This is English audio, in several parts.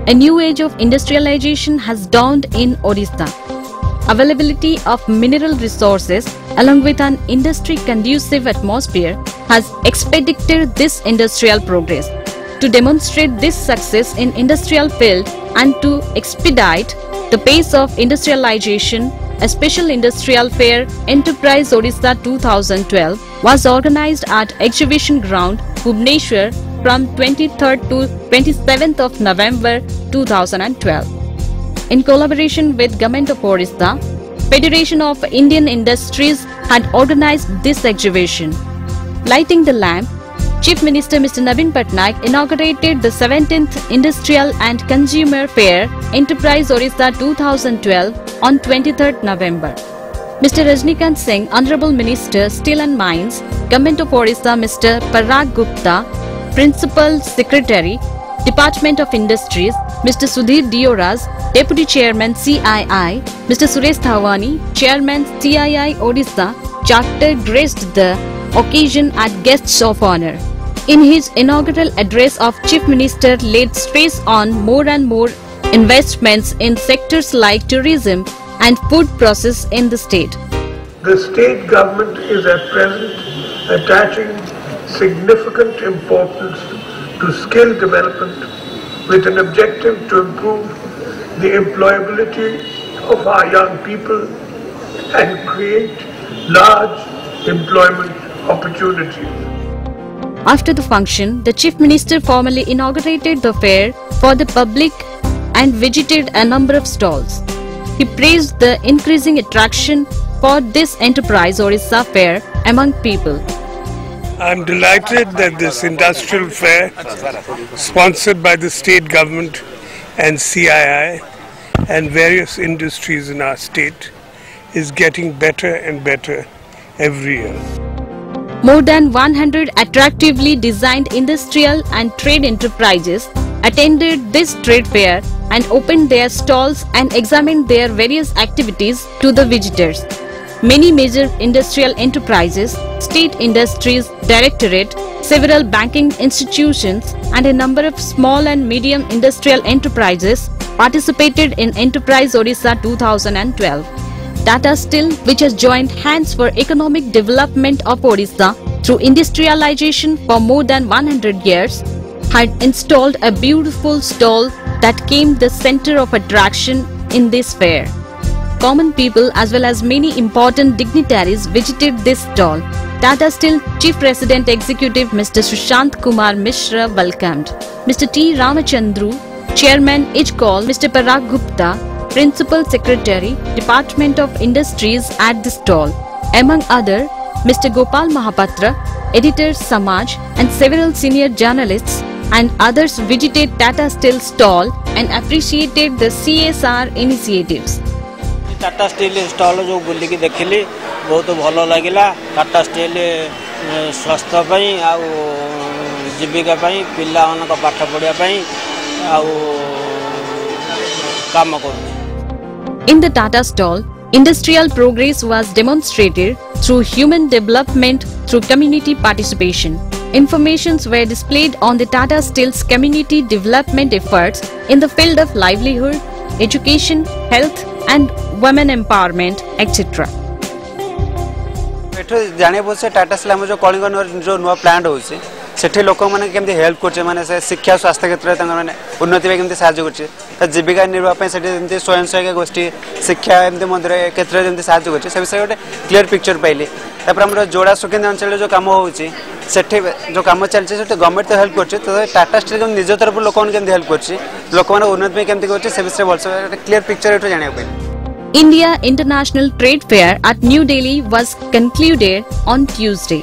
A new age of industrialization has dawned in Odisha. Availability of mineral resources along with an industry-conducive atmosphere has expedited this industrial progress. To demonstrate this success in industrial field and to expedite the pace of industrialization, a special industrial fair, Enterprise Odisha 2012, was organized at Exhibition Ground, Bhubaneswar from 23rd to 27th of November 2012. In collaboration with Government of Odisha, Federation of Indian Industries had organized this exhibition. Lighting the lamp, Chief Minister Mr. Naveen Patnaik inaugurated the 17th Industrial and Consumer Fair, Enterprise Odisha 2012 on 23rd November. Mr. Rajnikant Singh, Honorable Minister, Steel and Mines, Government of Odisha, Mr. Parag Gupta, Principal Secretary, Department of Industries, Mr. Sudhir Dioraz, Deputy Chairman CII, Mr. Suresh Thawani, Chairman CII Odisha, Charter graced the occasion as guests of honor. In his inaugural address of Chief Minister laid stress on more and more investments in sectors like tourism and food process in the state. The state government is at present attaching significant importance to skill development with an objective to improve the employability of our young people and create large employment opportunities. After the function, the Chief Minister formally inaugurated the fair for the public and visited a number of stalls. He praised the increasing attraction for this Enterprise Odisha fair among people. I am delighted that this industrial fair, sponsored by the state government and CII and various industries in our state, is getting better and better every year. More than 100 attractively designed industrial and trade enterprises attended this trade fair and opened their stalls and examined their various activities to the visitors. Many major industrial enterprises, State Industries Directorate, several banking institutions and a number of small and medium industrial enterprises participated in Enterprise Odisha 2012. Tata Steel, which has joined hands for economic development of Odisha through industrialization for more than 100 years, had installed a beautiful stall that became the center of attraction in this fair. Common people as well as many important dignitaries visited this stall. Tata Steel Chief Resident Executive Mr. Sushant Kumar Mishra welcomed. Mr. T. Ramachandru, Chairman IJCOL, Mr. Parag Gupta, Principal Secretary, Department of Industries at the stall. Among other, Mr. Gopal Mahapatra, Editor Samaj and several senior journalists and others visited Tata Steel stall and appreciated the CSR initiatives. Tata steel stall जो बुलिकी देखिली बहुत भल लगे Tata steel स्वास्थ्य जीविका पिला पाठ पढ़ाई काम कर। In the Tata stall, industrial progress was demonstrated through human development through community participation. Informations were displayed on the Tata Steel's community development efforts in the field of livelihood, education, health and women empowerment, etc. जाने से Tata steel जो कलिंग जो नुआ plant होची सेठी लोक माने केमती help करछे माने से शिक्षा स्वास्थ्य क्षेत्र में माने उन्नति केमती सहायता करछे जीविका निर्वाह पे सेठी जेमती स्वयं सहायक गोष्ठी शिक्षा एमती मंदिर क्षेत्र जेमती सहायता करछे से विषय गोटे क्लियर पिक्चर पाइली तापर हमर जोड़ा सुकिंद अंचल जो काम होची सेठी जो काम चलछे सेठी गवर्नमेंट तो हेल्प करछे तो टाटा स्टील निज तरफ लोक केमती हेल्प करछे लोक माने उन्नति केमती करछे से विषय बोलछे क्लियर पिक्चर एठो जानिया पाइली। India International Trade Fair at New Delhi was concluded on Tuesday.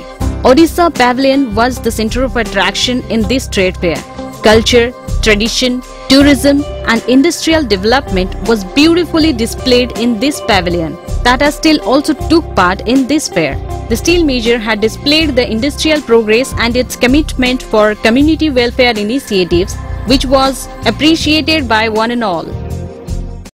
Odisha Pavilion was the center of attraction in this trade fair. Culture, tradition, tourism and industrial development was beautifully displayed in this pavilion. Tata Steel also took part in this fair. The steel major had displayed the industrial progress and its commitment for community welfare initiatives, which was appreciated by one and all.